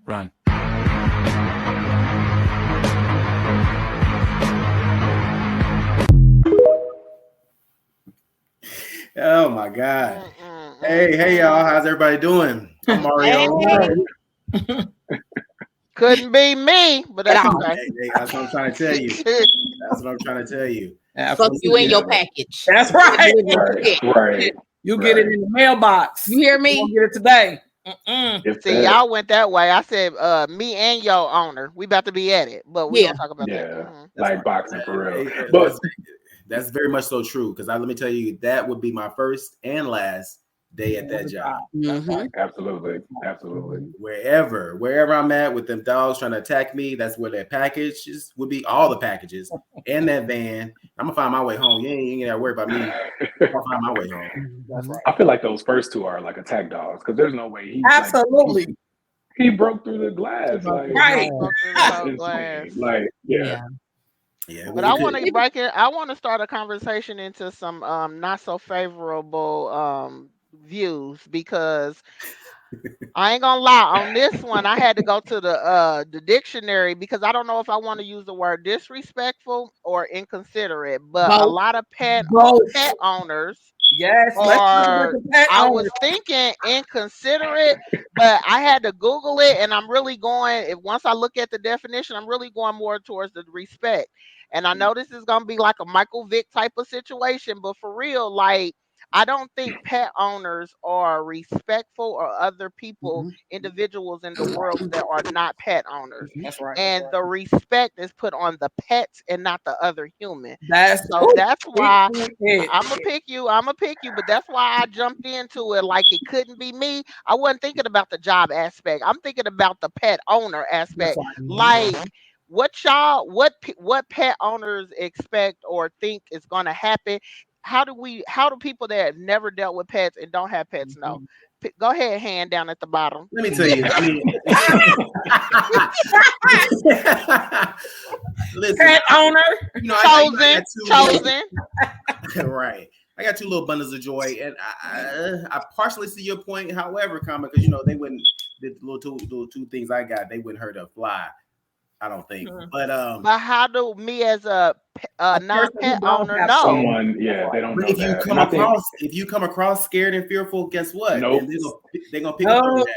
Run. Oh my God. Hey y'all, how's everybody doing? I'm Mario. Couldn't be me, but that's okay. Hey, that's what I'm trying to tell you. That's what I'm trying to tell you. Fuck you in your package. That's right. Right. You get it in the mailbox. You hear me? You get it today. See, y'all went that way. I said, me and your owner, we about to be at it, but we don't talk about that. Like boxing for real. But that's very much so true. Because let me tell you, that would be my first and last day at that job. Absolutely. Wherever I'm at with them dogs trying to attack me, that's where their packages would be. All the packages and that van. I'm gonna find my way home. You ain't gotta worry about me. I'll find my way home. That's right. I feel like those first two are like attack dogs because there's no way he absolutely he broke through the glass. Like, right. Like yeah. But I want to break it. I want to start a conversation into some not so favorable views because I ain't gonna lie, on this one I had to go to the dictionary because I don't know if I want to use the word disrespectful or inconsiderate, but a lot of pet owners are, I was thinking inconsiderate, but I had to Google it, and I'm really going, once I look at the definition, I'm really going more towards the respect. And I know this is gonna be like a Michael Vick type of situation, but for real, like, I don't think pet owners are respectful or other people, individuals in the world that are not pet owners. That's right. And the respect is put on the pets and not the other human. That's why I'm gonna pick you. But that's why I jumped into it like it couldn't be me. I wasn't thinking about the job aspect. I'm thinking about the pet owner aspect. Like, what pet owners expect or think is going to happen? How do people that have never dealt with pets and don't have pets know? Go ahead, hand down at the bottom. Let me tell you. I mean, listen, pet owner, chosen. Right. I got two little bundles of joy, and I partially see your point. However, because they wouldn't, the little two things I got, they wouldn't hurt a fly. I don't think, but how do me as a non-pet owner know? Someone, they don't know. If you come across scared and fearful, guess what? Nope. They're gonna pick up on that.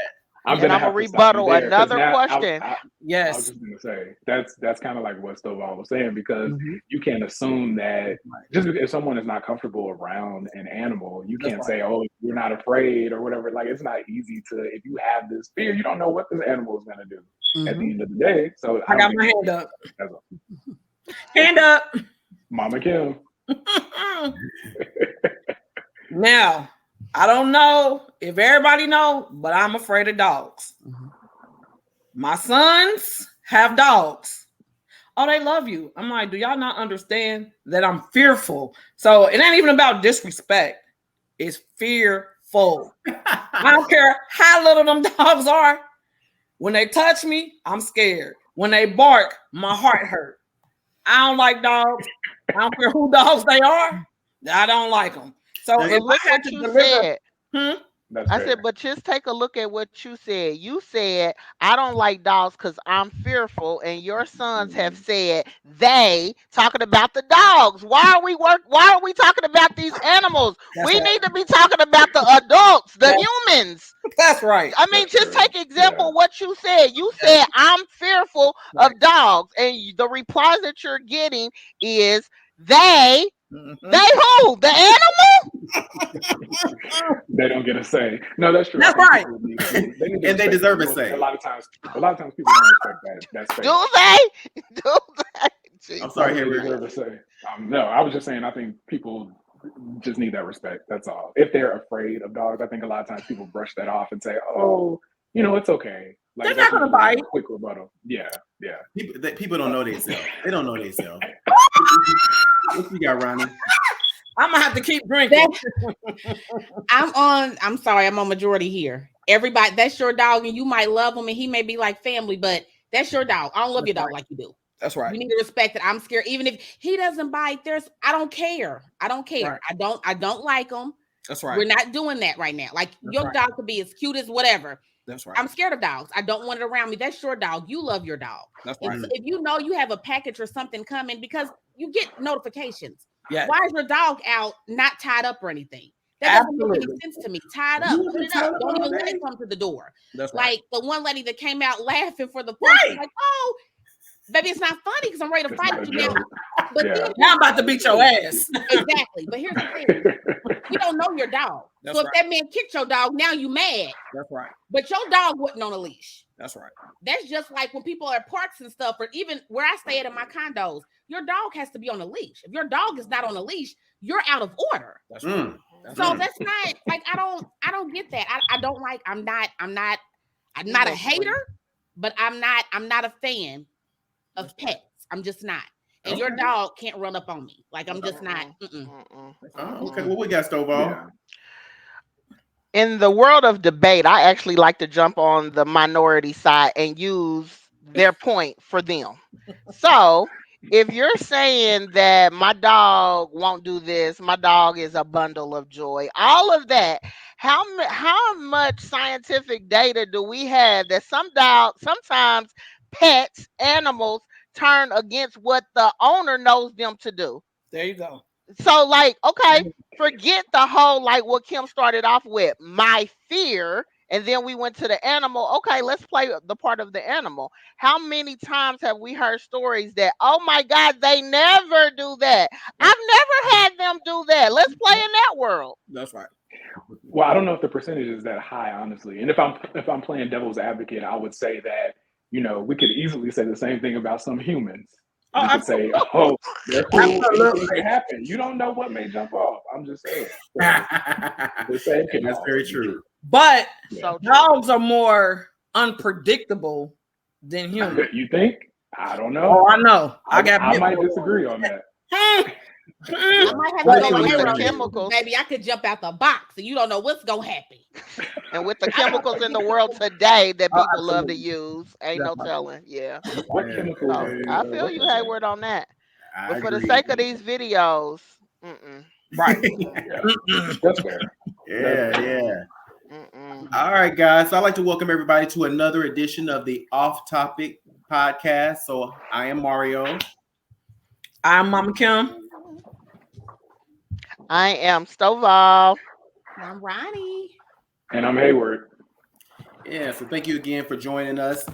I'm gonna rebuttal another question. Yes, I was just gonna say that's kind of like what Stovall was saying, because you can't assume that just because if someone is not comfortable around an animal, you can't say, "Oh, you're not afraid" or whatever. Like, it's not easy to, if you have this fear, you don't know what this animal is gonna do at the end of the day. So I got my hand up. Hand up, Mama Kim. Now, I don't know if everybody know, but I'm afraid of dogs. My sons have dogs. Oh, they love you. I'm like, do y'all not understand that I'm fearful? So it ain't even about disrespect. It's fearful. I don't care how little them dogs are. When they touch me, I'm scared. When they bark, my heart hurts. I don't like dogs. I don't care who dogs they are. I don't like them. So if I had to deliver, I said, but just take a look at what you said. You said, I don't like dogs because I'm fearful, and your sons have said they talking about the dogs. Why are we talking about these animals? We need to be talking about the adults, the humans. That's right. I mean, just take example what you said. You said, I'm fearful of dogs, and the replies that you're getting is they Mm-hmm. They who? The animal? They don't get a say. No, that's true. That's right. And they deserve a say. A lot of times people don't respect that space. Do they? Do they? I'm sorry, They Hayward. deserve a say. No, I was just saying. I think people just need that respect. That's all. If they're afraid of dogs, I think a lot of times people brush that off and say, "Oh, it's okay." Like, They're not gonna bite. Quick rebuttal. Yeah. People don't know themselves. They don't know themselves. What you got, Ronnie? I'm gonna have to keep drinking. I'm sorry, I'm on majority here. Everybody, that's your dog, and you might love him, and he may be like family, but that's your dog. I don't love your dog like you do. That's right. You need to respect it. I'm scared. Even if he doesn't bite, I don't care. Right. I don't like him. That's right. We're not doing that right now. Like your dog could be as cute as whatever. That's right. I'm scared of dogs. I don't want it around me. That's your dog. You love your dog. That's right. If you know you have a package or something coming, because you get notifications. Yeah. Why is your dog out not tied up or anything? That doesn't make any sense to me. Tied up, put it up. Don't even let it come to the door. That's right. Like the one lady that came out laughing for the first, like, oh, baby, it's not funny because I'm ready to fight you now. But then, now I'm about to beat your ass. Exactly. But here's the thing: you don't know your dog. That's so if right. that man kicked your dog, now you mad. That's right. But your dog wasn't on a leash. That's right. That's just like when people are at parks and stuff, or even where I stay at in my condos, your dog has to be on a leash. If your dog is not on a leash, you're out of order. That's right. So that's not like I don't get that. I don't like I'm not a hater, but I'm not a fan of pets. I'm just not. And your dog can't run up on me. Like I'm just not. Okay, well, we got Stovall. Yeah. In the world of debate, I actually like to jump on the minority side and use their point for them. So if you're saying that my dog won't do this, my dog is a bundle of joy, all of that, how much scientific data do we have that sometimes pets, animals turn against what the owner knows them to do? There you go. So, like, okay, forget the whole, like what Kim started off with, my fear, and then we went to the animal. Okay, let's play the part of the animal. How many times have we heard stories that, oh my God, they never do that? I've never had them do that. Let's play in that world. That's right. Well, I don't know if the percentage is that high, honestly. And if I'm playing devil's advocate, I would say that, we could easily say the same thing about some humans. You could say, oh, they're cool. Anything may happen. You don't know what may jump off. I'm just saying. The same can That's very true. But So dogs are more unpredictable than humans. You think? I don't know. Oh, I know. I might disagree on that. I might have Well, to go with the with chemicals. Baby, I could jump out the box and you don't know what's gonna happen. And with the chemicals in the world today that people love to use, ain't no telling. Yeah. What chemical? So, I feel you, Hayward, on that. I But for the agree. sake of these videos, Right. That's fair. Yeah. All right, guys. So I'd like to welcome everybody to another edition of the Off Topic Podcast. So I am Mario. I'm Mama Kim. I am Stovall. I'm Ronnie. And I'm Hayward. Yeah, so thank you again for joining us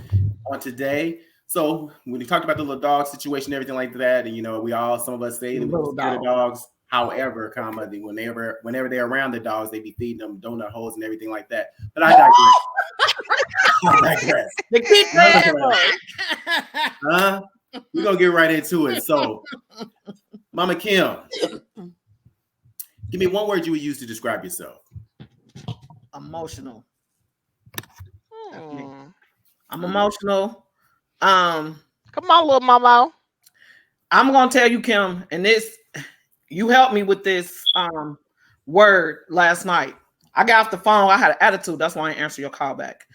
on today. So when we talked about the little dog situation, everything like that, and some of us say that we're scared of dogs. However, whenever they're around the dogs, they be feeding them donut holes and everything like that. But I digress. The keep We're gonna get right into it. So, Mama Kim, give me one word you would use to describe yourself. Emotional. I'm emotional. Come on, little mama. I'm gonna tell you, Kim, and you helped me with this word last night. I got off the phone. I had an attitude. That's why I didn't answer your call back.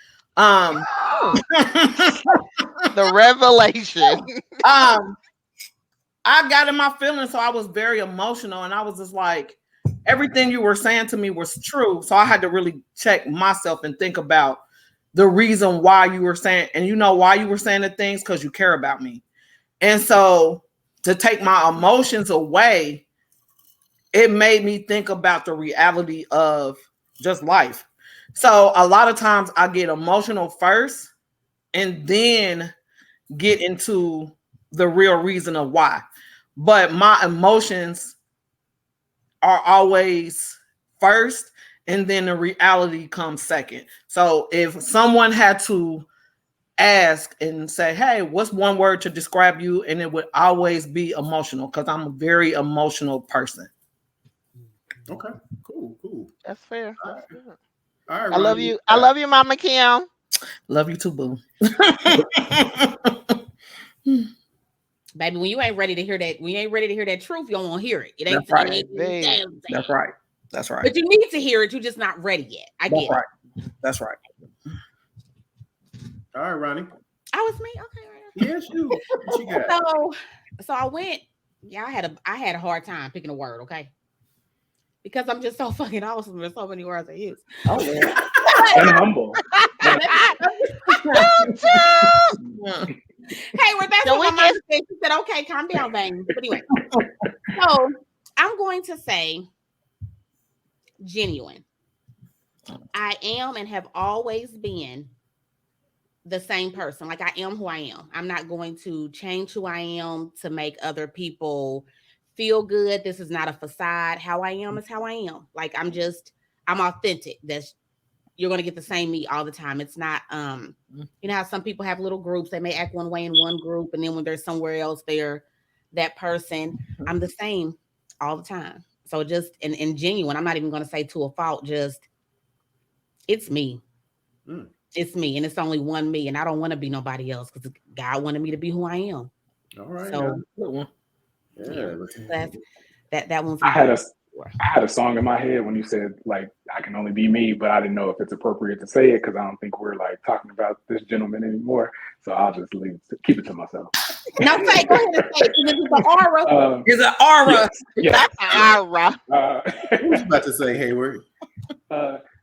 The revelation. I got in my feelings, so I was very emotional, and I was just like, everything you were saying to me was true. So I had to really check myself and think about the reason why you were saying, and why you were saying the things, because you care about me. And so to take my emotions away, it made me think about the reality of just life. So a lot of times I get emotional first and then get into the real reason of why. But my emotions are always first, and then the reality comes second. So if someone had to ask and say, hey, what's one word to describe you? And it would always be emotional, because I'm a very emotional person. Okay, cool. That's fair. All right. That's good. All right, I love Ronnie. you. I love you, Mama Kim. Love you too, boo. Baby, when you ain't ready to hear that truth, you don't want to hear it. It ain't That's right. it ain't- That's right. That's right. But you need to hear it. You're just not ready yet. I get That's it. right. That's right. All right, Ronnie. Oh, it's me. Okay. Yes, you. What you got? So I went. Yeah, I had a hard time picking a word. Okay, because I'm just so fucking awesome. There's so many words I use. Oh yeah. And humble. Hayward, that's what my mom said. She said, "Okay, calm down, Vane." But anyway, so I'm going to say genuine. I am and have always been the same person. Like, I am who I am. I'm not going to change who I am to make other people feel good. This is not a facade. How I am is how I am. Like, I'm authentic. You're going to get the same me all the time. It's not, you know how some people have little groups, they may act one way in one group, and then when they're somewhere else, they're that person. I'm the same all the time. So just, and genuine, I'm not even going to say to a fault, just, it's me. It's me, and it's only one me, and I don't want to be nobody else, because God wanted me to be who I am. All right. So that one's. I had a song in my head when you said, like, I can only be me, but I didn't know if it's appropriate to say it, because I don't think we're like talking about this gentleman anymore. So I'll just keep it to myself. No, go ahead and say it. It's an aura. It's an aura. Yes. Aura. What was you about to say, Hayward?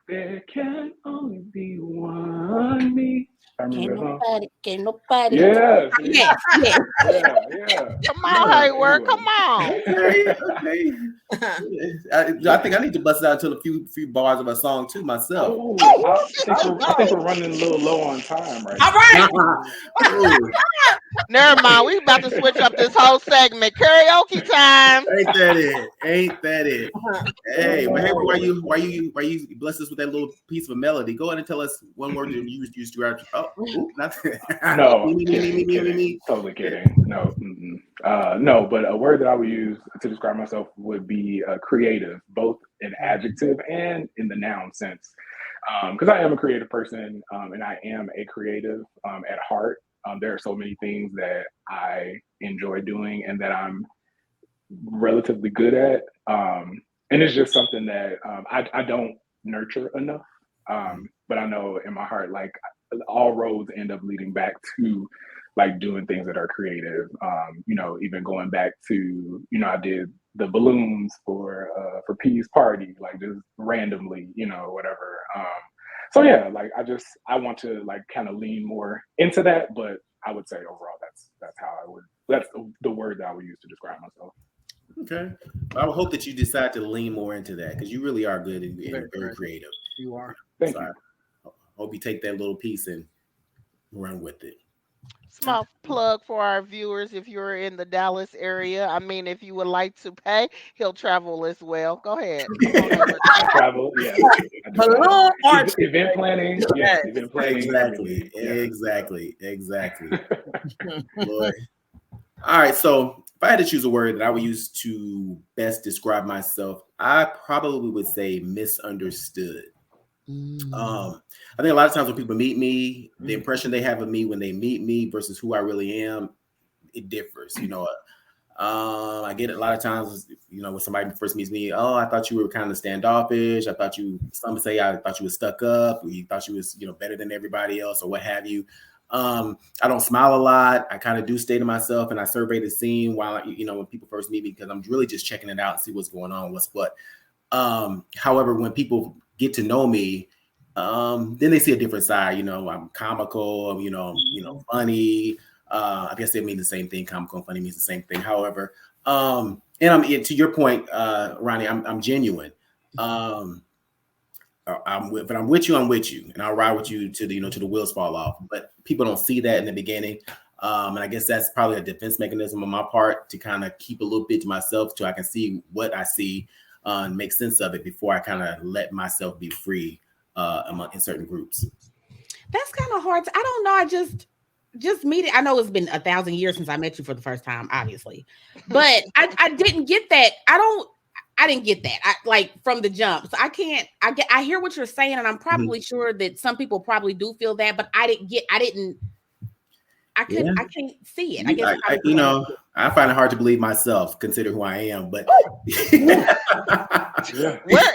There can only be one me. I remember Can't nobody. Yes. Yes. Yeah. Come on, Hayward. Come on. Okay. I think I need to bust it out to a few bars of a song too myself. I think we're running a little low on time right now. All right. Never mind. We about to switch up this whole segment. Karaoke time. Ain't that it? Hey, but Hayward, why you bless us with that little piece of a melody? Go ahead and tell us one word that you used to write. No, totally kidding. No, no, but a word that I would use to describe myself would be creative, both in adjective and in the noun sense. Because I am a creative person, and I am a creative at heart. There are so many things that I enjoy doing and that I'm relatively good at. And it's just something that I don't nurture enough. But I know in my heart, like, all roads end up leading back to like doing things that are creative. Even going back to, I did the balloons for P's party, like just randomly, whatever. So yeah, like I want to like kind of lean more into that, but I would say overall that's the word that I would use to describe myself. Okay. I would hope that you decide to lean more into that, because you really are good and very creative. You are. Thank you. I hope you take that little piece and run with it. Small plug for our viewers. If you're in the Dallas area, I mean, if you would like to pay, he'll travel as well. Go ahead. Travel, yeah. Balloon art. Event planning. Yeah, event planning. Exactly. Boy. All right, so if I had to choose a word that I would use to best describe myself, I probably would say misunderstood. I think a lot of times when people meet me, the impression they have of me when they meet me versus who I really am, it differs. I get it a lot of times, when somebody first meets me, oh, I thought you were kind of standoffish. Some say I thought you were stuck up, or you thought you was, better than everybody else, or what have you. I don't smile a lot. I kind of do stay to myself, and I survey the scene while, when people first meet me, because I'm really just checking it out and see what's going on, what's what. However, when people get to know me, then they see a different side. I'm comical, funny. I guess they mean the same thing. Comical and funny means the same thing. However, and to your point, Ronnie, I'm genuine. But I'm with you, and I'll ride with you to the wheels fall off. But people don't see that in the beginning. And I guess that's probably a defense mechanism on my part to kind of keep a little bit to myself so I can see what I see. and make sense of it before I kind of let myself be free in certain groups. That's kind of hard. I don't know. I just meet it. I know it's been 1,000 years since I met you for the first time, obviously, but I didn't get that. I didn't get that. I like from the jump. So I hear what you're saying, and I'm probably sure that some people probably do feel that, but I can't see it. I guess I find it hard to believe myself, consider who I am, but where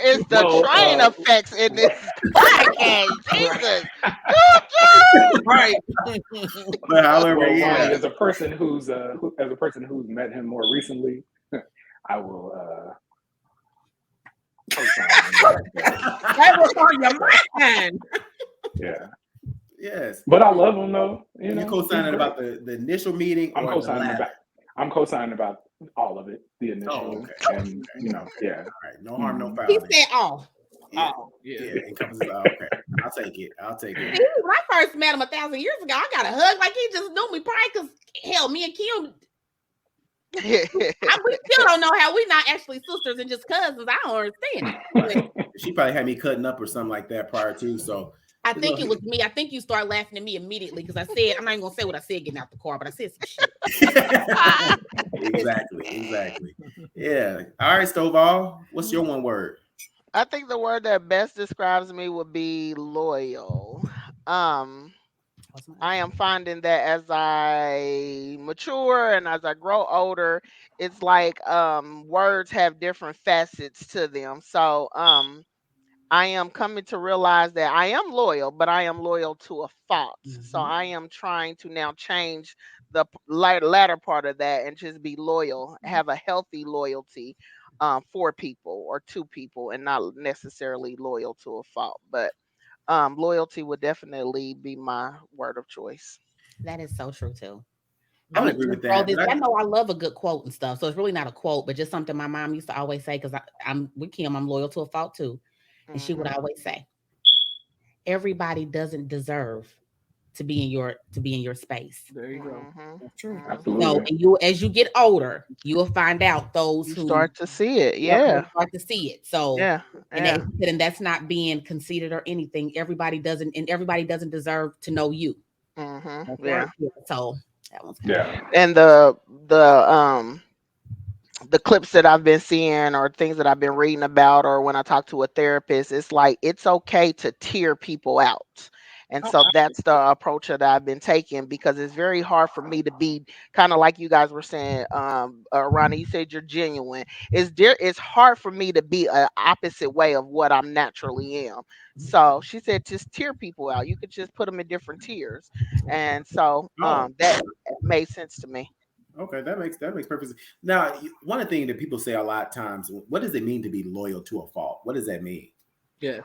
is the train effects in this podcast? Jesus. Right. But however, Ronnie, as a person who's met him more recently, I will That was on your mind. yeah. Yes. But I love him though. You co-signing about the initial meeting? I'm co-signing about all of it. The initial and yeah. All right. No harm, no foul. He said all. Yeah, encompasses all. Okay. I'll take it. See, when I first met him 1,000 years ago, I got a hug like he just knew me. Probably because hell, me and Kim. We still don't know how we not actually sisters and just cousins. I don't understand it. She probably had me cutting up or something like that prior to. So I think it was me. I think you started laughing at me immediately because I said, I'm not even gonna say what I said getting out the car, but I said some shit. Exactly. Yeah. All right, Stovall. What's your one word? I think the word that best describes me would be loyal. I am finding that as I mature and as I grow older, it's like words have different facets to them. So I am coming to realize that I am loyal, but I am loyal to a fault. So I am trying to now change the latter part of that and just be loyal, have a healthy loyalty for people or to people, and not necessarily loyal to a fault. But loyalty would definitely be my word of choice. That is so true too. I would agree with that. I know I love a good quote and stuff, so it's really not a quote, but just something my mom used to always say. Because I'm with Kim, I'm loyal to a fault too, and she would always say, "Everybody doesn't deserve to be in your space." There you go. That's true. Absolutely. So, as you get older, you will find out those You who start to see it. Yeah. start to see it. So and that's not being conceited or anything. Everybody doesn't deserve to know you. Yeah. So that one's And the clips that I've been seeing or things that I've been reading about, or when I talk to a therapist, it's like it's okay to tear people out. And so that's the approach that I've been taking, because it's very hard for me to be kind of like you guys were saying, Ronnie, you said you're genuine. It's hard for me to be an opposite way of what I'm naturally am. So she said, just tear people out. You could just put them in different tiers. And so that made sense to me. Okay, that makes perfect sense. Now, one of the things that people say a lot of times, what does it mean to be loyal to a fault? What does that mean? Yeah.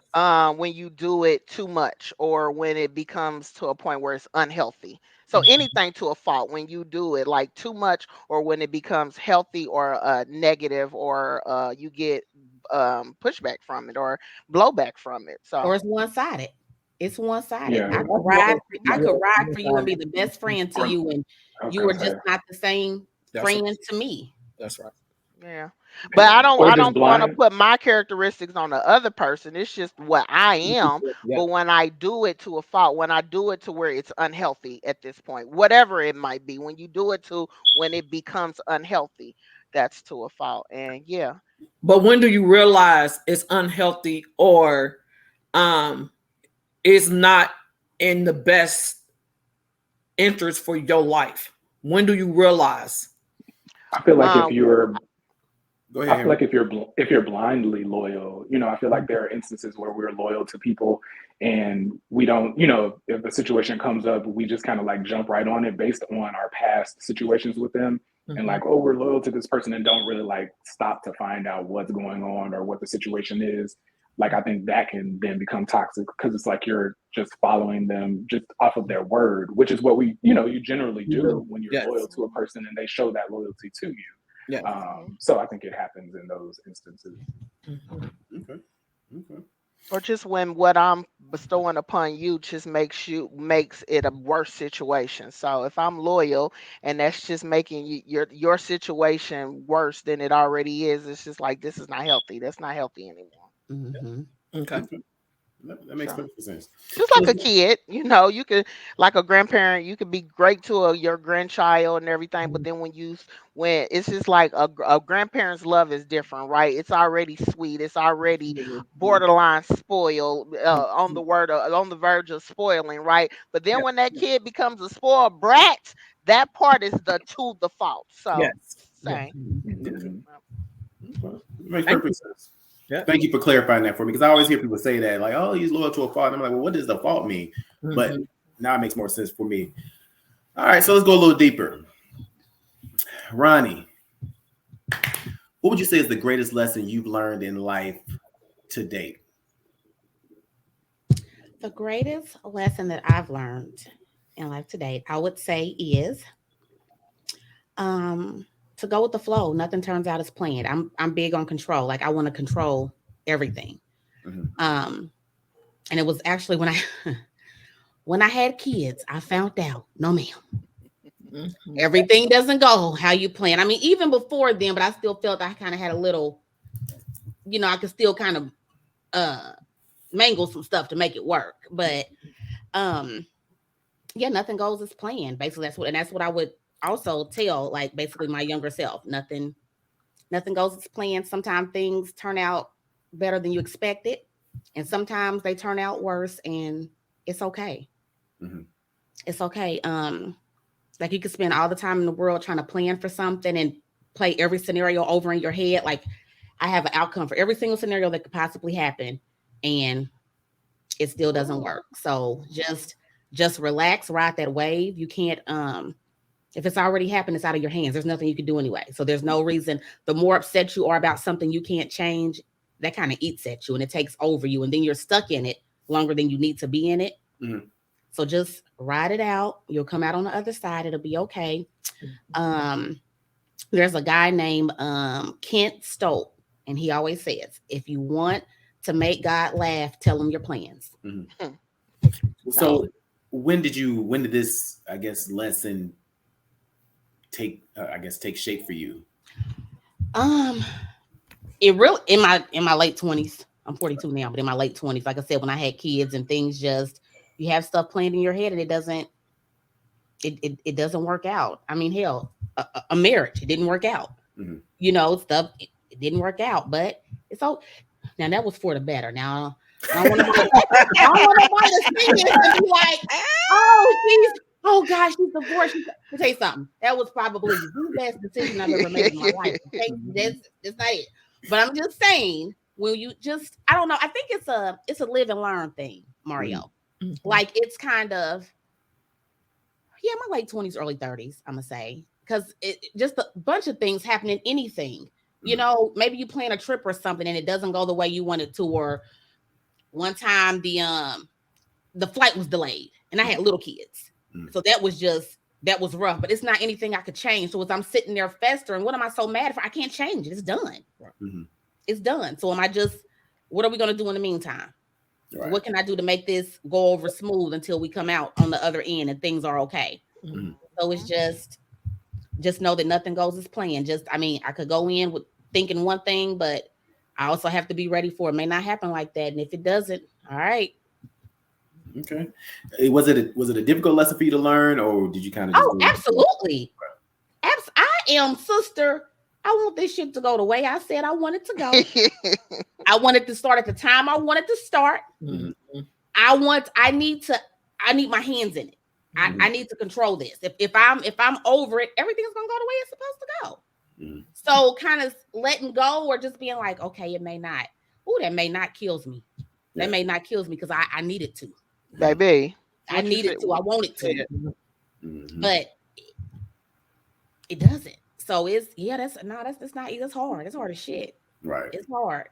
When you do it too much, or when it becomes to a point where it's unhealthy. So anything to a fault, when you do it like too much, or when it becomes healthy or negative, or you get pushback from it or blowback from it. So or it's one-sided. It's one-sided. Yeah. I could ride for you and be the best friend to you, and you were just not the same friend to me. That's right. yeah. But I don't want to blind. put my characteristics on the other person. It's just what I am. Yeah. But when I do it to a fault, when I do it to where it's unhealthy at this point, whatever it might be, when you do it to when it becomes unhealthy, that's to a fault. And yeah. But when do you realize it's unhealthy, or it's not in the best interest for your life? When do you realize? I feel like if you're Go ahead. I feel like if you're blindly loyal, I feel like there are instances where we're loyal to people and we don't, if a situation comes up, we just kind of like jump right on it based on our past situations with them. And like, oh, we're loyal to this person and don't really like stop to find out what's going on or what the situation is. Like, I think that can then become toxic, because it's like you're just following them just off of their word, which is what you generally do when you're loyal to a person and they show that loyalty to you. Yeah. So I think it happens in those instances. Okay. Or just when what I'm bestowing upon you just makes it a worse situation. So if I'm loyal and that's just making your situation worse than it already is, it's just like this is not healthy. That's not healthy anymore. Mm-hmm. Okay. That makes perfect sense. Just like a kid, you could, like a grandparent, you could be great to your grandchild and everything, but then when it's just like a grandparent's love is different, right? It's already sweet, it's already borderline spoiled, on the verge of spoiling, right? But then when that kid becomes a spoiled brat, that part is the fault. So Yes. same. Mhm. Well, it makes perfect sense. Yeah. Thank you for clarifying that for me, because I always hear people say that, like, "Oh, he's loyal to a fault." And I'm like, "Well, what does the fault mean?" But now it makes more sense for me. All right, so let's go a little deeper. Ronnie, what would you say is the greatest lesson you've learned in life to date? The greatest lesson that I've learned in life to date, I would say, is to go with the flow. Nothing turns out as planned. I'm big on control. Like I want to control everything. And it was actually when I had kids, I found out, no ma'am. Everything doesn't go how you plan. I mean, even before then, but I still felt I kind of had a little, I could still kind of mangle some stuff to make it work. But yeah, nothing goes as planned. Basically, that's what I would also tell, like, basically my younger self. Nothing goes as planned. Sometimes things turn out better than you expected, and sometimes they turn out worse, and it's okay. It's okay. Like you could spend all the time in the world trying to plan for something and play every scenario over in your head. Like I have an outcome for every single scenario that could possibly happen, and it still doesn't work. So just relax, ride that wave. You can't if it's already happened, it's out of your hands. There's nothing you can do anyway. So there's no reason. The more upset you are about something you can't change, that kind of eats at you and it takes over you. And then you're stuck in it longer than you need to be in it. So just ride it out. You'll come out on the other side. It'll be okay. There's a guy named Kent Stoll, and he always says, if you want to make God laugh, tell him your plans. So when did this, I guess, lesson take shape for you? It really in my late 20s. I'm 42 now, but in my late 20s, like I said, when I had kids and things, just you have stuff planned in your head and it doesn't work out. I mean, hell, a marriage, it didn't work out. Stuff it didn't work out, but it's all now that was for the better. Now I want to see this and be like, oh gosh, she's divorced. I'll tell you something. That was probably the best decision I've ever made in my life. Okay? That's not it. But I'm just saying, when you just, I don't know. I think it's a live and learn thing, Mario. Like it's kind of, my late 20s, early 30s, I'm gonna say, because it just a bunch of things happen in anything. Maybe you plan a trip or something and it doesn't go the way you want it to, or one time the flight was delayed and I had little kids. So that was rough, but it's not anything I could change. So as I'm sitting there festering, what am I so mad for? I can't change it. It's done. It's done. So what are we going to do in the meantime? Right. What can I do to make this go over smooth until we come out on the other end and things are okay? So it's just know that nothing goes as planned. I could go in with thinking one thing, but I also have to be ready for it. May not happen like that. And if it doesn't, all right. Okay. Was it a difficult lesson for you to learn, or did you kind of? Oh, absolutely. I am, sister. I want this shit to go the way I said I want it to go. I want it to start at the time I want it to start. I need my hands in it. I need to control this. If I'm over it, everything's gonna go the way it's supposed to go. So kind of letting go or just being like, okay, it may not. Oh, that may not kills me. That may not kills me because I need it to. Baby. I need it to. I want it to. But it doesn't. So it's that's not easy. It's hard. It's hard as shit. Right. It's hard.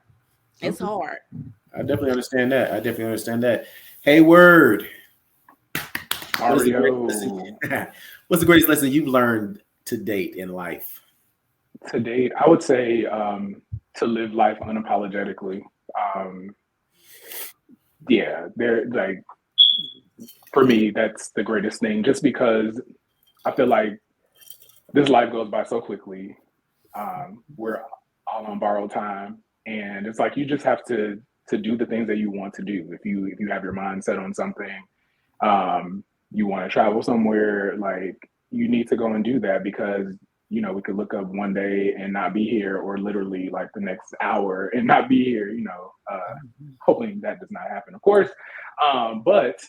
It's hard. I definitely understand that. Hayward. What's the greatest lesson you've learned to date in life? To date, I would say to live life unapologetically. yeah, they're like, for me, that's the greatest thing, just because I feel like this life goes by so quickly. We're all on borrowed time, and it's like you just have to do the things that you want to do. If you have your mind set on something, you want to travel somewhere, like you need to go and do that, because we could look up one day and not be here, or literally like the next hour and not be here. Hoping that does not happen, of course. But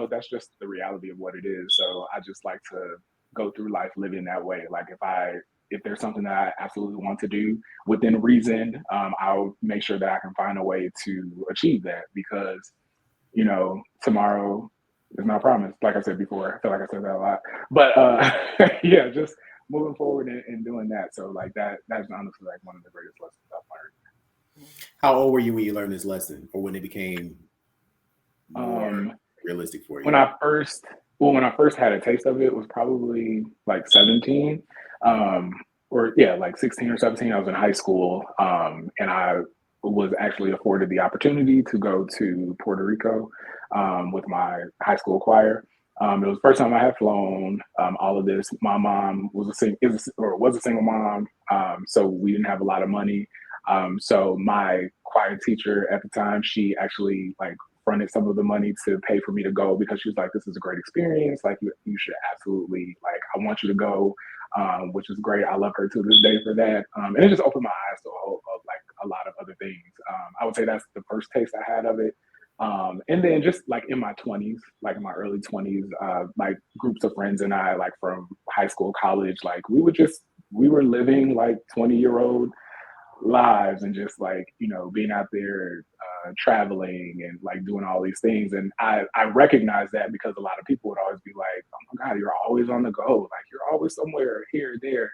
that's just the reality of what it is. So I just like to go through life living that way. Like if there's something that I absolutely want to do within reason, I'll make sure that I can find a way to achieve that, because tomorrow is not promised. Like I said before, I feel like I said that a lot, but yeah, just moving forward and doing that. So like that's honestly like one of the greatest lessons I've learned. How old were you when you learned this lesson, or when it became more realistic for you? When I first had a taste of it was probably like 17, like 16 or 17. I was in high school, and I was actually afforded the opportunity to go to Puerto Rico with my high school choir. It was the first time I had flown. All of this, my mom was a single mom, so we didn't have a lot of money. So my choir teacher at the time, she actually like fronted some of the money to pay for me to go, because she was like, "This is a great experience. Like you should absolutely, like, I want you to go," which is great. I love her to this day for that. And it just opened my eyes to a lot of other things. I would say that's the first taste I had of it. And then just like in my 20s, like in my early 20s, like groups of friends and I, like from high school, college, like we were living like 20-year-old lives, and just like, being out there traveling and like doing all these things. And I recognize that, because a lot of people would always be like, "Oh my God, you're always on the go. Like you're always somewhere here or there,"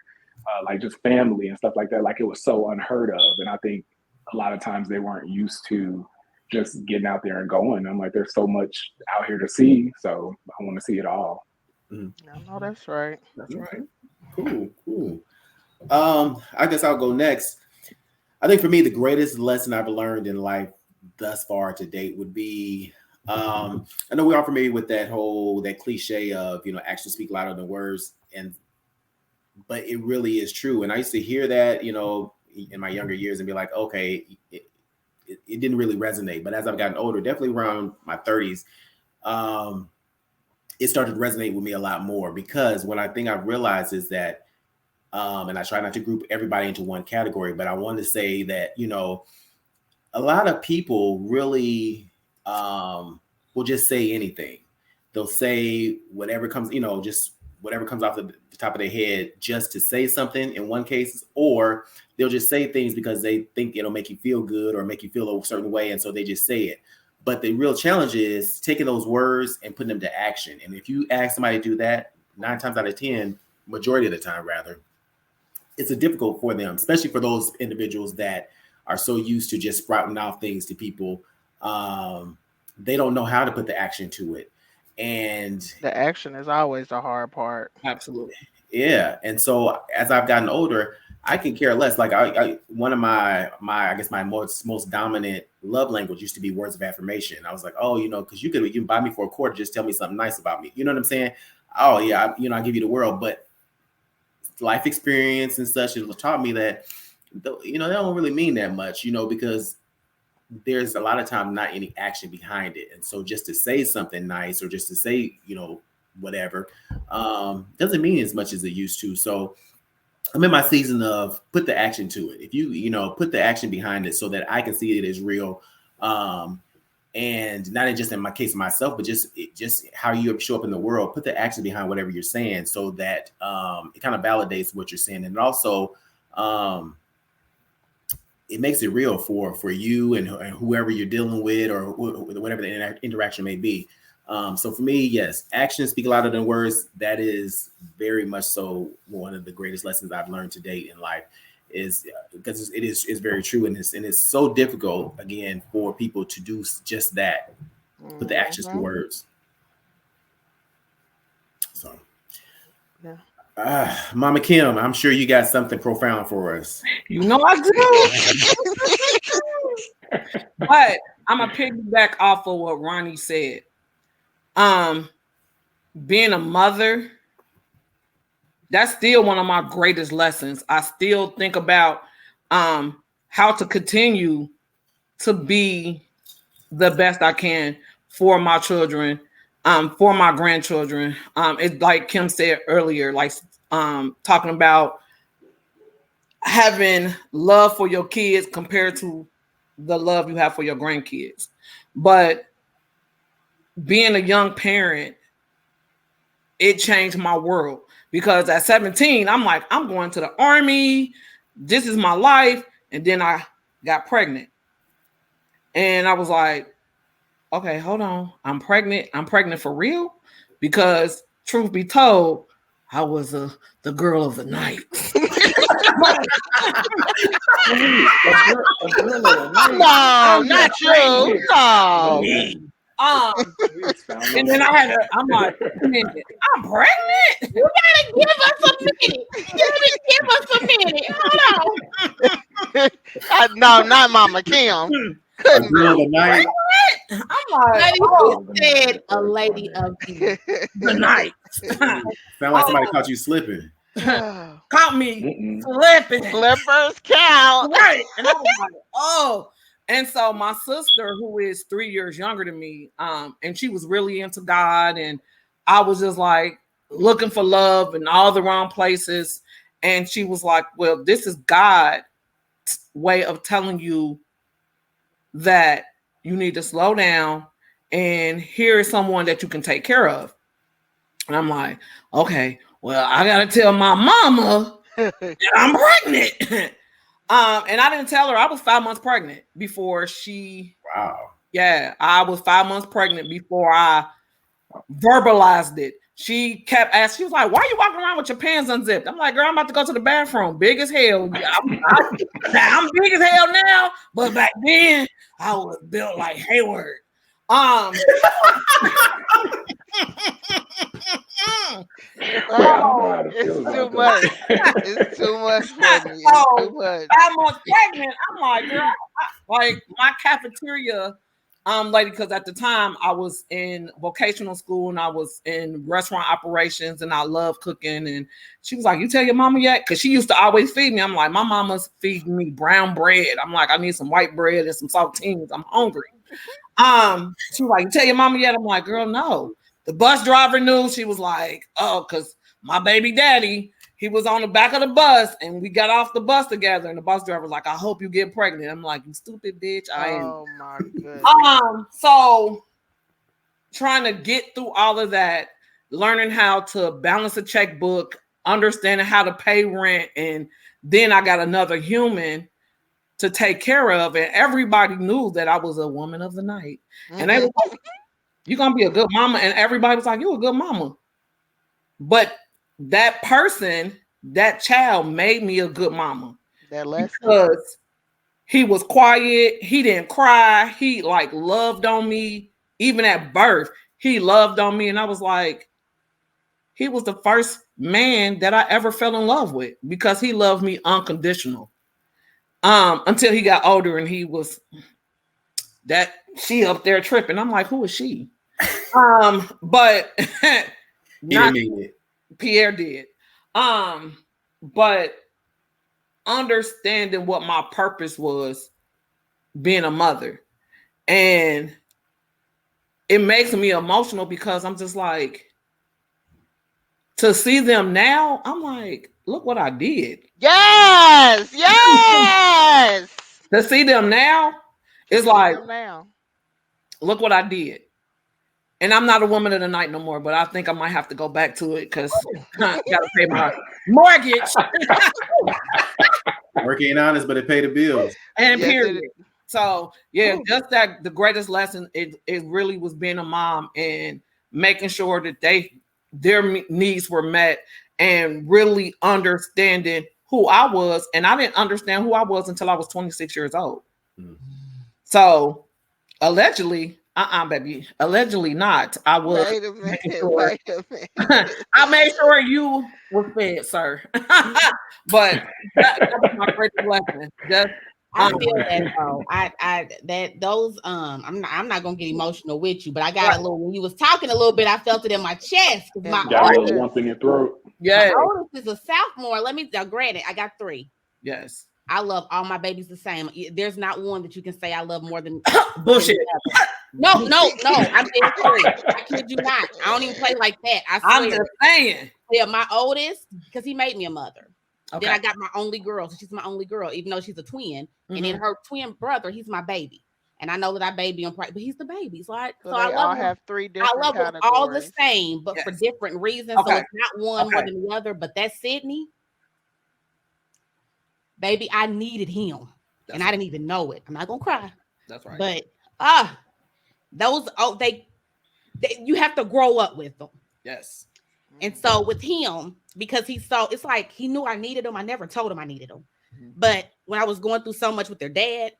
like just family and stuff like that. Like it was so unheard of. And I think a lot of times they weren't used to just getting out there and going. I'm like, there's so much out here to see, so I want to see it all. No, that's right. That's right. Cool. I guess I'll go next. I think for me, the greatest lesson I've learned in life thus far to date would be, I know we're all familiar with that cliche of, actions speak louder than words, but it really is true. And I used to hear that, in my younger years, and be like, okay, it didn't really resonate. But as I've gotten older, definitely around my 30s, it started to resonate with me a lot more, because what I think I've realized is that, and I try not to group everybody into one category, but I want to say that, a lot of people really will just say anything. They'll say whatever comes, just whatever comes off the top of their head, just to say something in one case, or they'll just say things because they think it'll make you feel good or make you feel a certain way, and so they just say it. But the real challenge is taking those words and putting them to action. And if you ask somebody to do that, 9 times out of 10, majority of the time rather, it's difficult for them, especially for those individuals that are so used to just sprouting out things to people. They don't know how to put the action to it. And the action is always the hard part. Absolutely. Yeah. And so as I've gotten older, I can care less. Like one of my I guess my most dominant love language used to be words of affirmation. I was like, oh, because you can buy me for $1, just tell me something nice about me. You know what I'm saying? Oh yeah, I'll give you the world. But life experience and such, it taught me that, they don't really mean that much, because there's a lot of time not any action behind it. And so just to say something nice, or just to say, whatever, doesn't mean as much as it used to. So I'm in my season of put the action to it. If you put the action behind it so that I can see it as real, and not just in my case of myself, but just how you show up in the world, put the action behind whatever you're saying, so that it kind of validates what you're saying. And it also, it makes it real for you and whoever you're dealing with, or whatever the interaction may be. So for me, yes, actions speak louder than words. That is very much so one of the greatest lessons I've learned to date in life, is because it is very true. And it's so difficult, again, for people to do just that, put the actions to words. So, yeah. Mama Kim, I'm sure you got something profound for us. I do. But I'm gonna piggyback off of what Ronnie said. Being a mother, that's still one of my greatest lessons. I still think about how to continue to be the best I can for my children, for my grandchildren. It's like Kim said earlier, like talking about having love for your kids compared to the love you have for your grandkids. But being a young parent, it changed my world, because at 17, I'm like, I'm going to the Army. This is my life. And then I got pregnant. And I was like, okay, hold on. I'm pregnant. I'm pregnant for real? Because truth be told, I was the girl of the night. No, not you. No. And then I'm like, I'm pregnant. You gotta give us a minute. Give us a minute. Hold on. No, not Mama Kim. A girl of the night. I'm like, said a lady of the night. Sound like somebody caught you slipping. Caught me slipping. Slippers count. Right. And I was like, oh. And so my sister, who is 3 years younger than me, and she was really into God, and I was just like looking for love in all the wrong places. And she was like, well, this is God's way of telling you that you need to slow down, and here is someone that you can take care of. And I'm like, okay, well, I gotta tell my mama that I'm pregnant. And I didn't tell her. I was 5 months pregnant before she. Wow. Yeah, I was 5 months pregnant before I verbalized it. She kept asking. She was like, "Why are you walking around with your pants unzipped?" I'm like, "Girl, I'm about to go to the bathroom. Big as hell. I'm big as hell now, but back then I was built like Hayward." It's too much. It's too much for me. So, It's too much. 5 months pregnant. I'm like, girl, like my cafeteria lady, because at the time I was in vocational school and I was in restaurant operations and I love cooking. And she was like, "You tell your mama yet?" Because she used to always feed me. I'm like, my mama's feeding me brown bread. I'm like, I need some white bread and some saltines. I'm hungry. She was like, "You tell your mama yet?" I'm like, girl, no. The bus driver knew. She was like, oh, because my baby daddy, he was on the back of the bus and we got off the bus together. And the bus driver was like, "I hope you get pregnant." I'm like, "You stupid bitch. I am." Oh my goodness. So trying to get through all of that, learning how to balance a checkbook, understanding how to pay rent. And then I got another human to take care of. And everybody knew that I was a woman of the night. And they were like, "You're going to be a good mama." And everybody was like, "You're a good mama." But that person, that child made me a good mama. That lesson. Because he was quiet. He didn't cry. He like loved on me. Even at birth, he loved on me. And I was like, he was the first man that I ever fell in love with because he loved me unconditional. Until he got older and he was that she up there tripping. I'm like, who is she? But not Pierre did. But understanding what my purpose was being a mother. And it makes me emotional because I'm just like, to see them now, I'm like, look what I did. Yes, yes. To see them now, it's like, look what I did. And I'm not a woman of the night no more, but I think I might have to go back to it because I gotta pay my mortgage. Work ain't honest, but it pay the bills. And period. So yeah, just that the greatest lesson, it really was being a mom and making sure that their needs were met and really understanding who I was. And I didn't understand who I was until I was 26 years old. Mm-hmm. So allegedly, baby, allegedly not. I was. Wait a minute. I made sure you were fed, sir. But that was my greatest lesson. Just I feel that though. I'm not gonna get emotional with you, but I got a little when you was talking a little bit, I felt it in my chest because my got a little lump in your throat. Yeah. My oldest is a sophomore. Granted, I got 3. Yes. I love all my babies the same. There's not one that you can say I love more than bullshit. No. I'm dead serious. I kid you not. I don't even play like that. I swear. I'm just saying. Yeah, my oldest, because he made me a mother. Okay. Then I got my only girl. So she's my only girl, even though she's a twin. Mm-hmm. And then her twin brother, he's my baby. And I know that I baby him, but he's the baby. So I they love all him. have 3 different I love them categories. all the same, but for different reasons. Okay. So it's not one more than the other. But that Sydney, baby, I needed him. I didn't even know it. I'm not gonna cry. That's right. But those they you have to grow up with them. Yes. And so with him, because it's like he knew I needed him. I never told him I needed him. But when I was going through so much with their dad,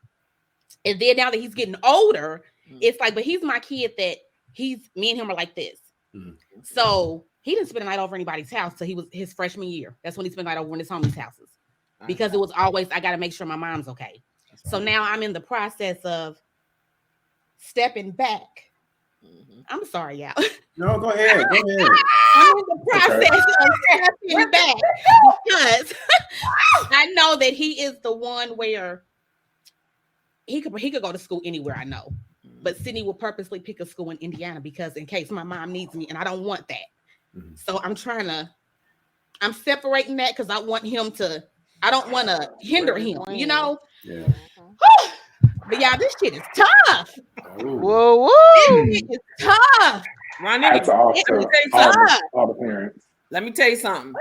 and then now that he's getting older, it's like, but he's my kid that me and him are like this. So he didn't spend the night over anybody's house till he was his freshman year. That's when he spent the night over in his homies' houses. Because it was always, I got to make sure my mom's okay. So now I'm in the process of stepping back. I'm sorry, y'all. No, go ahead. I'm in the process of stepping back because I know that he is the one where he could go to school anywhere, I know. But Sydney will purposely pick a school in Indiana because in case my mom needs me, and I don't want that. So I'm separating that because I want him to, I don't want to hinder him, you know? Yeah. But y'all, this shit is tough. Whoa. This shit is tough. Ronnie, That's awesome. All the parents. Let me tell you something.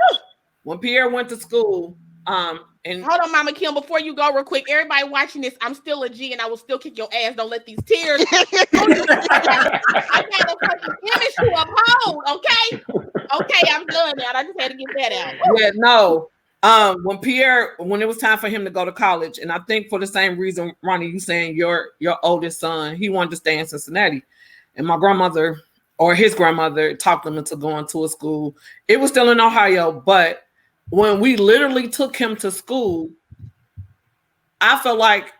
When Pierre went to school, and hold on, Mama Kim, before you go real quick, everybody watching this, I'm still a G and I will still kick your ass. Don't let these tears. I gotta fucking finish to uphold, okay? Okay, I'm done now. I just had to get that out. Yeah, no. When it was time for him to go to college, and I think for the same reason, Ronnie, you saying your oldest son, he wanted to stay in Cincinnati, and my grandmother or his grandmother talked him into going to a school. It was still in Ohio, but when we literally took him to school, I felt like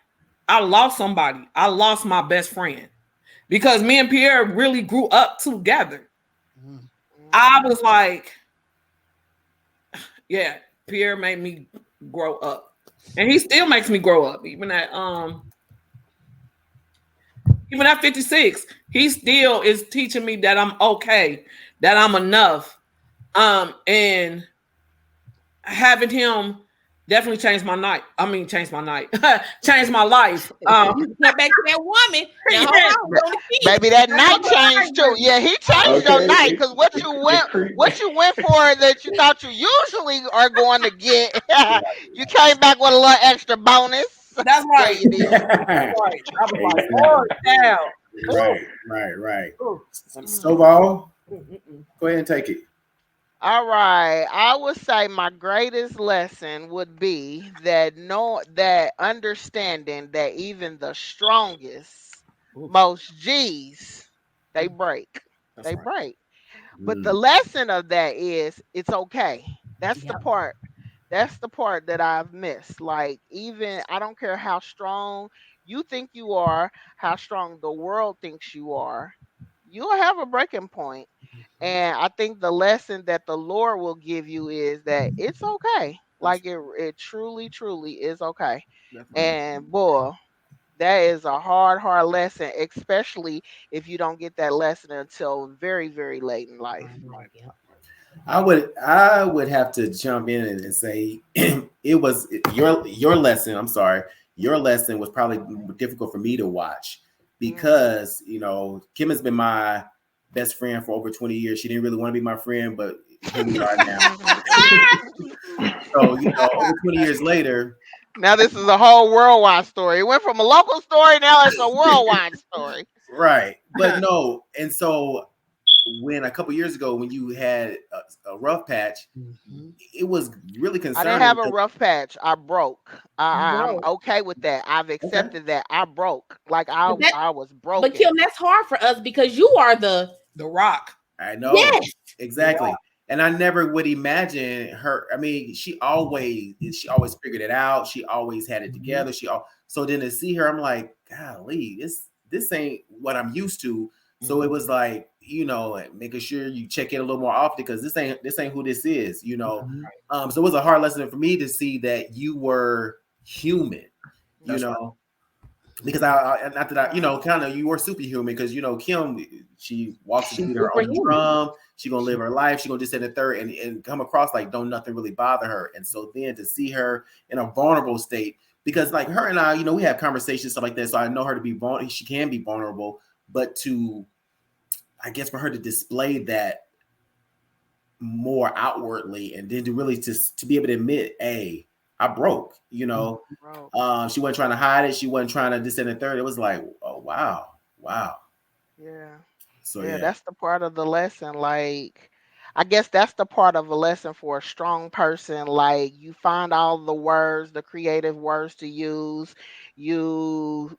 I lost somebody. I lost my best friend because me and Pierre really grew up together. I was like, yeah. Pierre made me grow up, and he still makes me grow up. Even at 56, he still is teaching me that I'm okay, that I'm enough. And having him definitely changed my night. Changed my life. Get back to that woman. Baby, that night changed too. Yeah, he changed your night because what you went for that you thought you usually are going to get, you came back with a little extra bonus. That's right. Yeah, you did. Right. I was like, oh, damn. Right. Stovall, go ahead and take it. All right. I would say my greatest lesson would be that understanding that even the strongest, most G's, they break. They break. But the lesson of that is it's okay. That's the part. That's the part that I've missed. Like, even I don't care how strong you think you are, how strong the world thinks you are, you'll have a breaking point. And I think the lesson that the Lord will give you is that it's okay. Like it truly, truly is okay. Definitely. And boy, that is a hard lesson, especially if you don't get that lesson until very, very late in life. I would have to jump in and say it was your lesson. I'm sorry. Your lesson was probably difficult for me to watch because, Kim has been my best friend for over 20 years. She didn't really want to be my friend, but here we are now. So, over 20 years later. Now this is a whole worldwide story. It went from a local story, now it's a worldwide story. Right. But no. And so when a couple years ago, when you had a rough patch, it was really concerning. I didn't have a rough patch. I broke. I'm okay with that. I've accepted that. I broke. Like I was broken. But Kim, that's hard for us because you are the rock. I know. Yes. Exactly. And I never would imagine her. I mean, she always figured it out. She always had it together. So then to see her, I'm like, golly, this ain't what I'm used to. So it was like, you know, making sure you check in a little more often because this ain't who this is, you know. So it was a hard lesson for me to see that you were human, you know. Because not that I, you know, kind of you were superhuman because you know Kim, she walks to her own drum. She gonna live her life. She gonna just in the third and come across like don't nothing really bother her. And so then to see her in a vulnerable state, because like her and I, you know, we have conversations stuff like that. So I know her to be vulnerable. She can be vulnerable, but I guess for her to display that more outwardly, and then to really to be able to admit, hey, I broke, you know. She wasn't trying to hide it. She wasn't trying to this and the third. It was like, oh wow. Yeah. So yeah, that's the part of the lesson. Like, I guess that's the part of a lesson for a strong person. Like, you find all the words, the creative words to use. You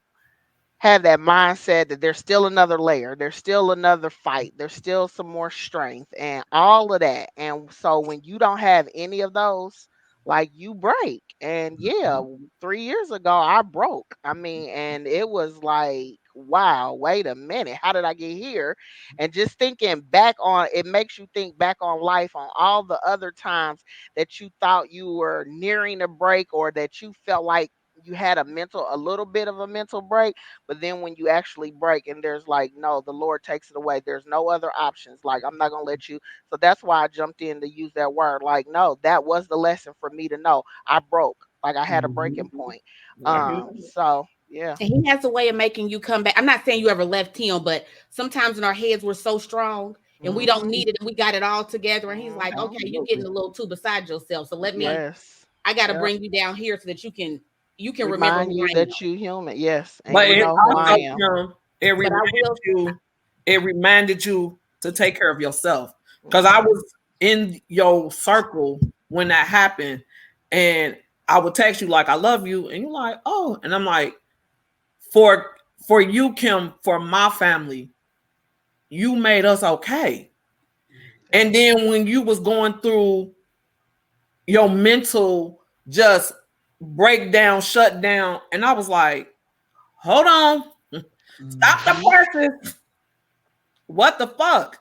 have that mindset that there's still another layer, there's still another fight, there's still some more strength, and all of that. And so when you don't have any of those, like you break. And yeah, 3 years ago I broke. I mean, and it was like, wow, wait a minute, how did I get here? And just thinking back on it makes you think back on life, on all the other times that you thought you were nearing a break, or that you felt like you had a little bit of a mental break. But then when you actually break and there's like, no, the Lord takes it away. There's no other options. Like, I'm not going to let you. So that's why I jumped in to use that word. Like, no, that was the lesson for me to know I broke. Like, I had a breaking point. So yeah. And he has a way of making you come back. I'm not saying you ever left him, but sometimes in our heads we're so strong and we don't need it and we got it all together. And he's like, okay, you're getting a little too beside yourself. So let me, I got to bring you down here so that you can remember you that you human. Yes. And but you know who I am. It reminded you to take care of yourself. Because I was in your circle when that happened, and I would text you like, I love you, and you're like, oh, and I'm like, for you, Kim, for my family, you made us okay. And then when you was going through your mental just breakdown, shut down, and I was like, hold on, stop the process. What the fuck?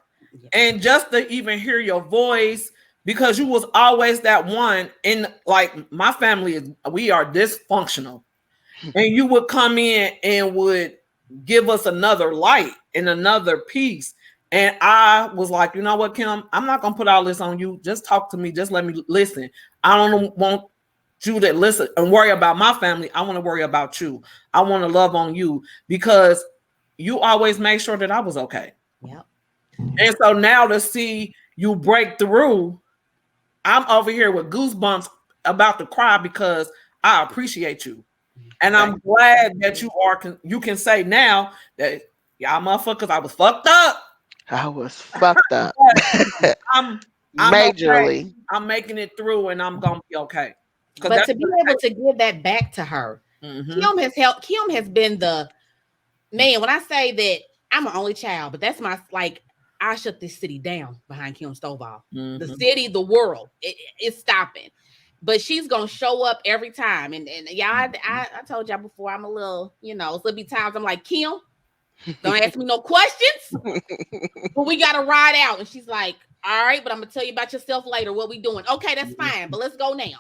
And just to even hear your voice, because you was always that one in, like, my family we are dysfunctional, and you would come in and would give us another light and another piece. And I was like, you know what, Kim, I'm not gonna put all this on you. Just talk to me. Just let me listen. I don't want you to listen and worry about my family. I want to worry about you. I want to love on you, because you always made sure that I was okay. Yep. And so now to see you break through, I'm over here with goosebumps about to cry, because I appreciate you. And I'm glad that you can say now that, y'all motherfuckers, I was fucked up. I was fucked up. I'm majorly. Okay. I'm making it through, and I'm gonna be okay. But to be able to give that back to her, Kim has helped. Kim has been the man. When I say that I'm an only child, but that's my, like, I shut this city down behind Kim Stovall. The city, the world, it's stopping. But she's gonna show up every time. And y'all, I told y'all before, I'm a little, you know, there'll be times I'm like, Kim, don't ask me no questions, but we gotta ride out. And she's like, all right, but I'm gonna tell you about yourself later. What we doing? Okay, that's fine, but let's go now.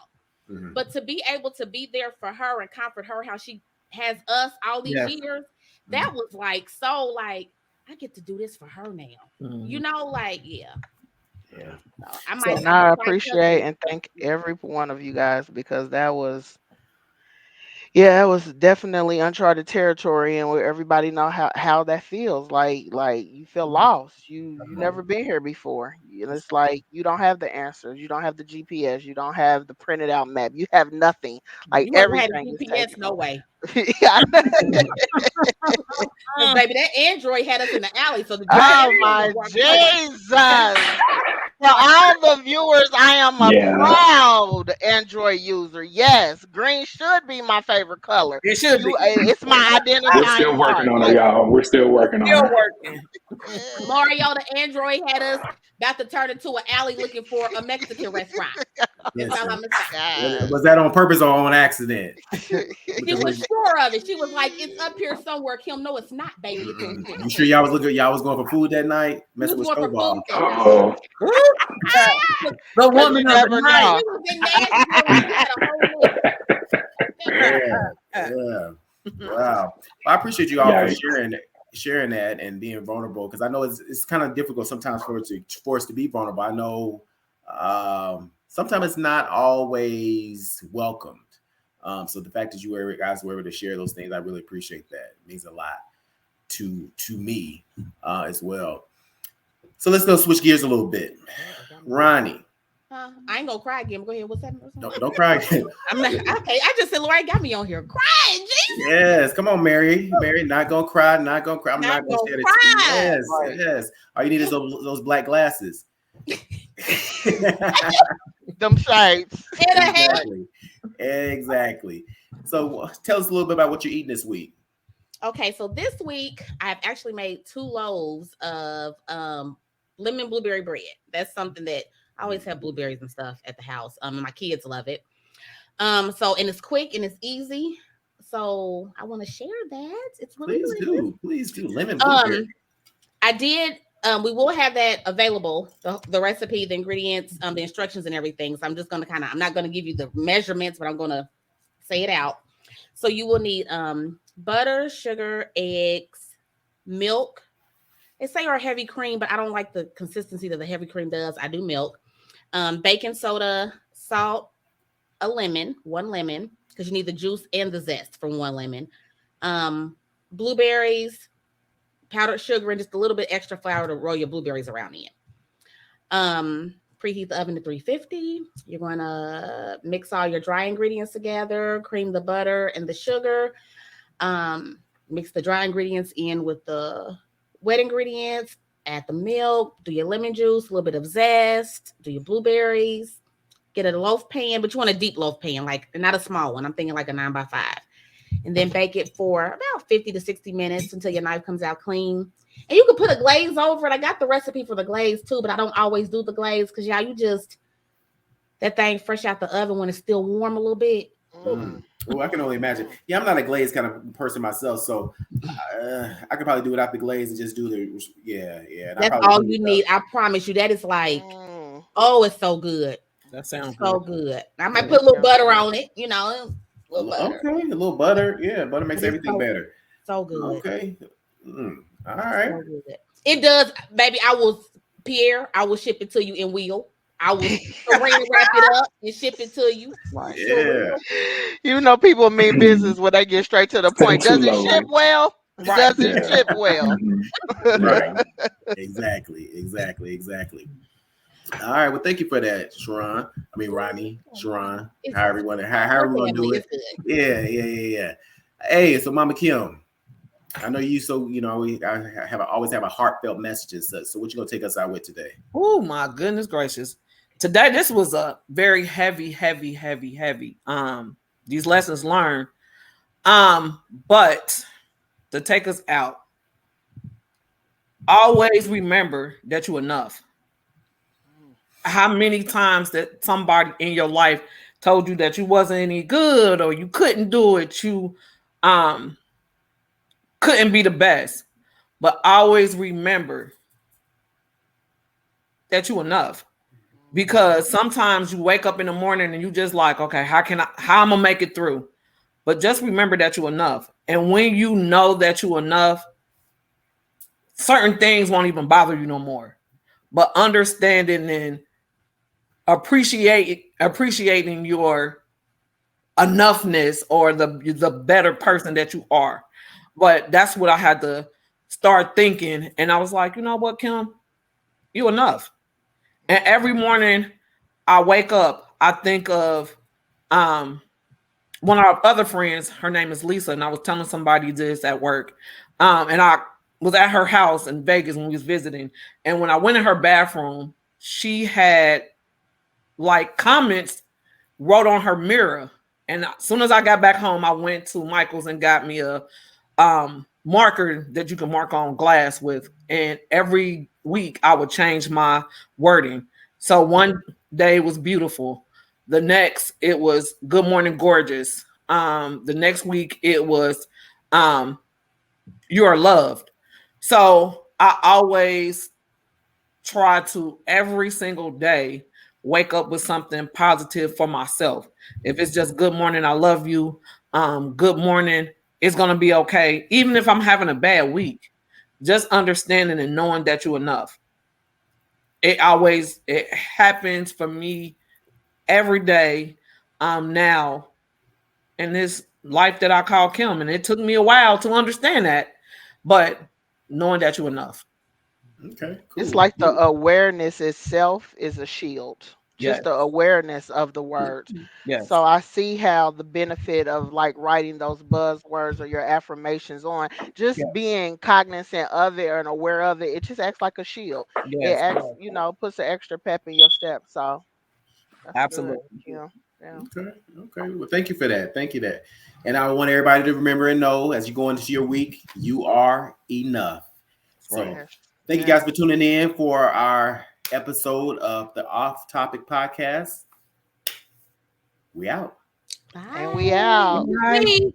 But to be able to be there for her and comfort her, how she has us all these years, that was like, so like, I get to do this for her now. You know, like, yeah. So I appreciate and thank every one of you guys, because that was, it was definitely uncharted territory, and where everybody know how that feels. Like you feel lost. You never been here before. And it's like you don't have the answers. You don't have the GPS. You don't have the printed out map. You have nothing. Like, you everything had GPS, no way. Baby, that Android had us in the alley. So the oh my Jesus. For all the viewers, I am a Yeah. proud Android user. Yes, green should be my favorite color. It should be. It's my identifying We're still working mark. on it, y'all. We're still working Still on it. working. Mario, the Android had us about to turn into an alley looking for a Mexican restaurant. That's all I'm gonna say. Was that on purpose or on accident? She was sure of it. She was like, "It's up here somewhere." Kim, no, it's not, baby. You sure y'all was looking? Y'all was going for food that night? Messing with going for Stovall. food. Oh, The woman of never the night. know. She was in Nashville. She had a whole list. Yeah. Wow. I appreciate you all Yeah. for sharing that and being vulnerable, because I know it's kind of difficult sometimes for us to be vulnerable. I know sometimes it's not always welcomed. So the fact that you guys were able to share those things, I really appreciate that. It means a lot to me as well. So let's go switch gears a little bit. Ronnie. I ain't gonna cry again. Go ahead. What's that? Don't cry again. I'm not okay. I just said Lori got me on here crying. Jesus. Yes, come on, Mary. Mary, not gonna cry. I'm not gonna Not shed gonna a tear. cry. Yes, yes. All you need is those black glasses. Them shades. Exactly. So tell us a little bit about what you're eating this week. Okay, so this week I've actually made 2 loaves of lemon blueberry bread. That's something that I always have blueberries and stuff at the house. And my kids love it. So and it's quick and it's easy. So I want to share that. It's really Please do. Lemon blueberry. I did. We will have that available, the recipe, the ingredients, the instructions and everything. So I'm just going to I'm not going to give you the measurements, but I'm going to say it out. So you will need butter, sugar, eggs, milk. They say our heavy cream, but I don't like the consistency that the heavy cream does. I do milk, baking soda, salt, a lemon, 1 lemon, because you need the juice and the zest from 1 lemon, blueberries, powdered sugar, and just a little bit extra flour to roll your blueberries around in. Preheat the oven to 350. You're going to mix all your dry ingredients together, cream the butter and the sugar, mix the dry ingredients in with the wet ingredients, add the milk, do your lemon juice, a little bit of zest, do your blueberries, get a loaf pan, but you want a deep loaf pan, like not a small one. I'm thinking like a 9x5. And then bake it for about 50 to 60 minutes until your knife comes out clean. And you can put a glaze over it. I got the recipe for the glaze too, but I don't always do the glaze because y'all, that thing fresh out the oven when it's still warm a little bit. Oh, I can only imagine. Yeah, I'm not a glaze kind of person myself, so I could probably do without the glaze and just do yeah. That's all you need. I promise you. That is like, oh, it's so good. That sounds so good. I might put a little butter on it, a little butter. Okay, a little butter. Yeah, butter makes everything better. So good. Okay. All right. So good. It does, baby. I will ship it to you in wheel. I will wrap it up and ship it to you. Yeah. People mean business when they get straight to the point. Does it ship well? Right. Does it ship well? Right. Exactly. All right. Well, thank you for that, Ronnie, Sharon. However we want to do it. Yeah. Hey, so Mama Kim, I know you. So I always have a heartfelt message. So what you gonna take us out with today? Oh my goodness gracious! Today this was a very heavy. These lessons learned. But to take us out, always remember that you're enough. How many times that somebody in your life told you that you wasn't any good or you couldn't do it, you couldn't be the best, but always remember that you're enough, because sometimes you wake up in the morning and you just like, okay, how I'm gonna make it through? But just remember that you're enough. And when you know that you're enough, certain things won't even bother you no more. But understanding and appreciating your enoughness or the better person that you are. But that's what I had to start thinking. And I was like, you know what, Kim? You enough. And every morning I wake up, I think of one of our other friends. Her name is Lisa. And I was telling somebody this at work. And I was at her house in Vegas when we was visiting. And when I went in her bathroom, she had like comments wrote on her mirror. And as soon as I got back home, I went to Michael's and got me a marker that you can mark on glass with. And every week I would change my wording. So one day was beautiful. The next, it was good morning, gorgeous. The next week it was you are loved. So I always try to every single day wake up with something positive for myself. If it's just good morning, I love you. Good morning, it's gonna be okay. Even if I'm having a bad week, just understanding and knowing that you're enough. It happens for me every day now in this life that I call Kim. And it took me a while to understand that, but knowing that you're enough. Okay, cool. It's like the awareness itself is a shield. Just the awareness of the words. Yes. So I see how the benefit of like writing those buzzwords or your affirmations on, just being cognizant of it and aware of it, it just acts like a shield. It acts, puts an extra pep in your step. So that's absolutely. Good. Yeah. Okay. Well, thank you for that. Thank you that. And I want everybody to remember and know as you go into your week, you are enough. So thank you guys for tuning in for our episode of the Off Topic Podcast. We out. Bye. And we out. Bye.